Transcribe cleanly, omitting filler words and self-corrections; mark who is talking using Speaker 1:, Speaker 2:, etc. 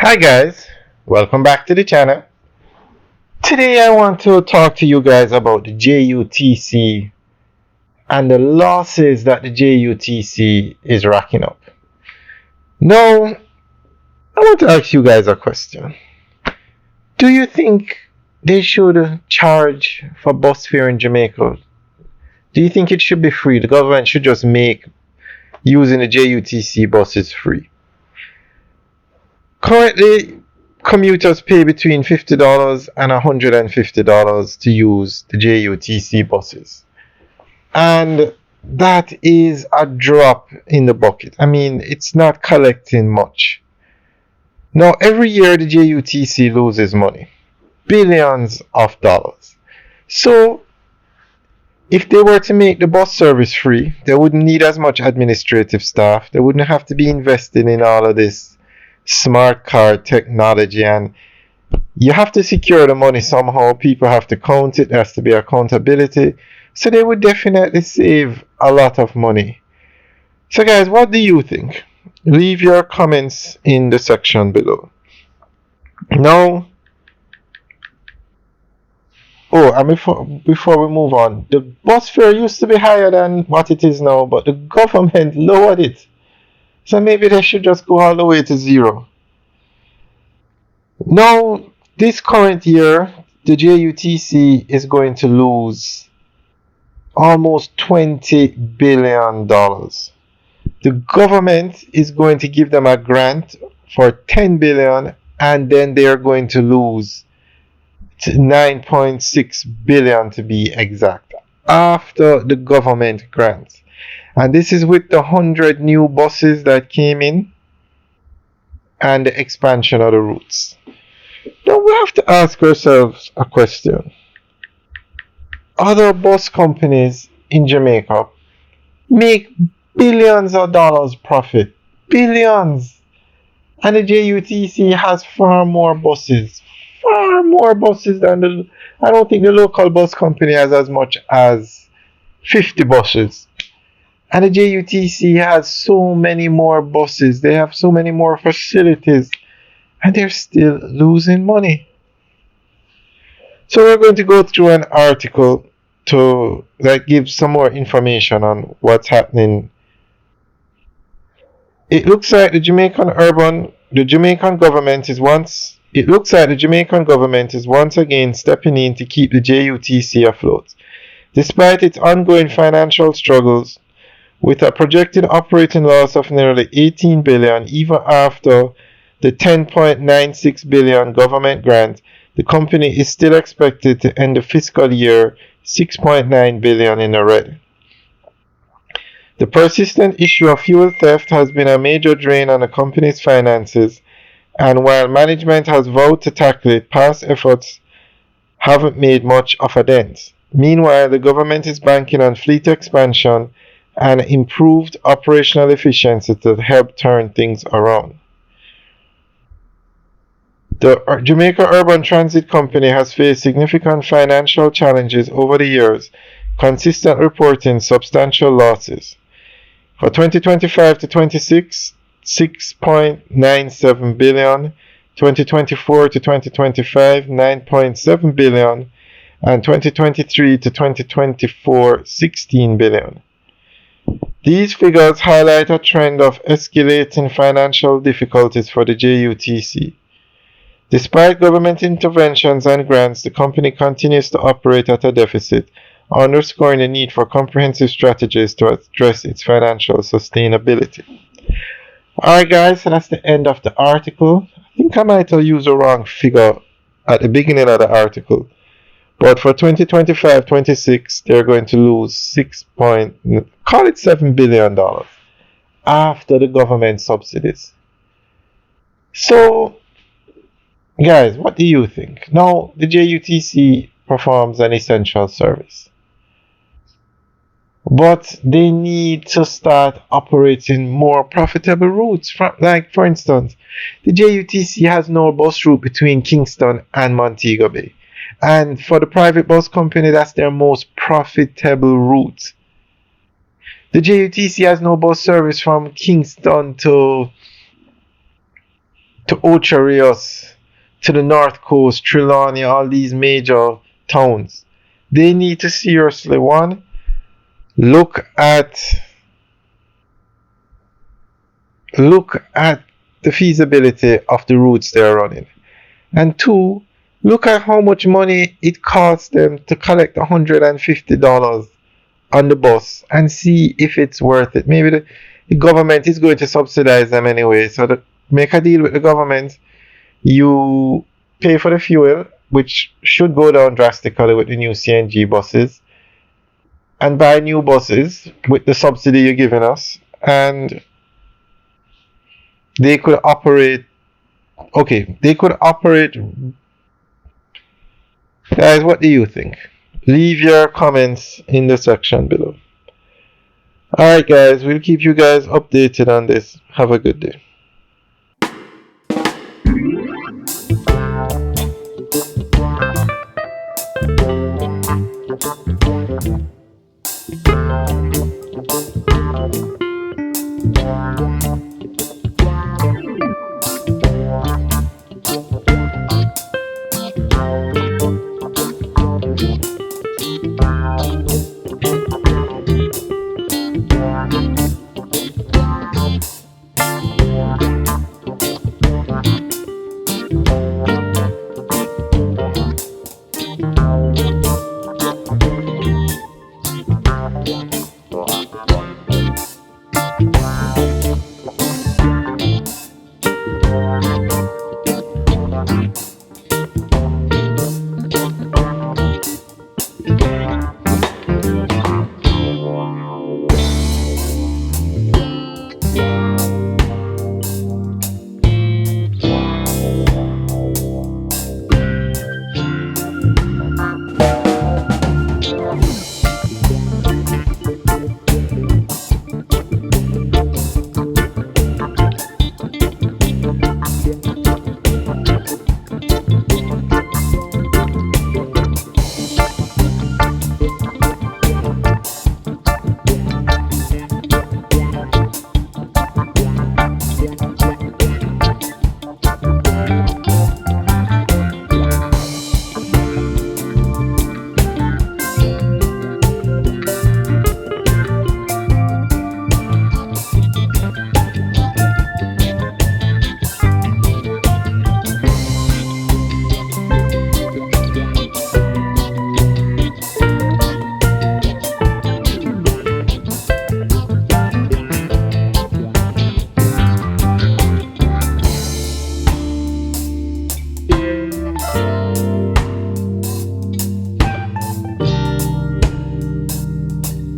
Speaker 1: Hi guys, welcome back to the channel. Today I want to talk to you guys about the JUTC and the losses that the JUTC is racking up. Now, I want to ask you guys a question. Do you think they should charge for bus fare in Jamaica? Do you think it should be free? The government should just make using the JUTC buses free. Currently, commuters pay between $50 and $150 to use the JUTC buses. And that is a drop in the bucket. I mean, it's not collecting much. Now, every year the JUTC loses money, billions of dollars. So, if they were to make the bus service free, they wouldn't need as much administrative staff. They wouldn't have to be investing in all of this smart card technology, and you have to secure the money somehow. People have to count it. There has to be accountability. So they would definitely save a lot of money. So guys, what do you think? Leave your comments in the section below. Now, and before we move on, the bus fare used to be higher than what it is now, but the government lowered it. So maybe they should just go all the way to zero. Now, this current year, the JUTC is going to lose almost $20 billion. The government is going to give them a grant for $10 billion, and then they are going to lose $9.6 billion to be exact after the government grant. And this is with the 100 new buses that came in and the expansion of the routes. Now we have to ask ourselves a question. Other bus companies in Jamaica make billions of dollars profit. Billions. And the JUTC has far more buses. Far more buses than I don't think the local bus company has as much as 50 buses. And the JUTC has so many more buses. They have so many more facilities. And they're still losing money. So we're going to go through an article that gives some more information on what's happening. It looks like the Jamaican government is once again stepping in to keep the JUTC afloat. Despite its ongoing financial struggles, with a projected operating loss of nearly $18 billion, even after the $10.96 billion government grant, the company is still expected to end the fiscal year $6.9 billion in the red. The persistent issue of fuel theft has been a major drain on the company's finances, and while management has vowed to tackle it, past efforts haven't made much of a dent. Meanwhile, the government is banking on fleet expansion and improved operational efficiency to help turn things around. The Jamaica Urban Transit Company has faced significant financial challenges over the years, consistently reporting substantial losses. For 2025 to 26, $6.97 billion, 2024 to 2025, $9.7 billion, and 2023 to 2024, $16 billion. These figures highlight a trend of escalating financial difficulties for the JUTC. Despite government interventions and grants, the company continues to operate at a deficit, underscoring the need for comprehensive strategies to address its financial sustainability. Alright guys, so that's the end of the article. I think I might have used the wrong figure at the beginning of the article. But for 2025-26, they're going to lose $7 billion after the government subsidies. So, guys, what do you think? Now, the JUTC performs an essential service, but they need to start operating more profitable routes. Like, for instance, the JUTC has no bus route between Kingston and Montego Bay. And for the private bus company, that's their most profitable route. The JUTC has no bus service from Kingston to to Ocho Rios, to the North Coast, Trelawney, all these major towns. They need to seriously, one, look at the feasibility of the routes they're running. And two, look at how much money it costs them to collect $150 on the bus and see if it's worth it. Maybe the government is going to subsidize them anyway. So make a deal with the government. You pay for the fuel, which should go down drastically with the new CNG buses, and buy new buses with the subsidy you're giving us. And they could operate. Okay, they could operate. Guys, what do you think? Leave your comments in the section below. Alright guys, we'll keep you guys updated on this. Have a good day.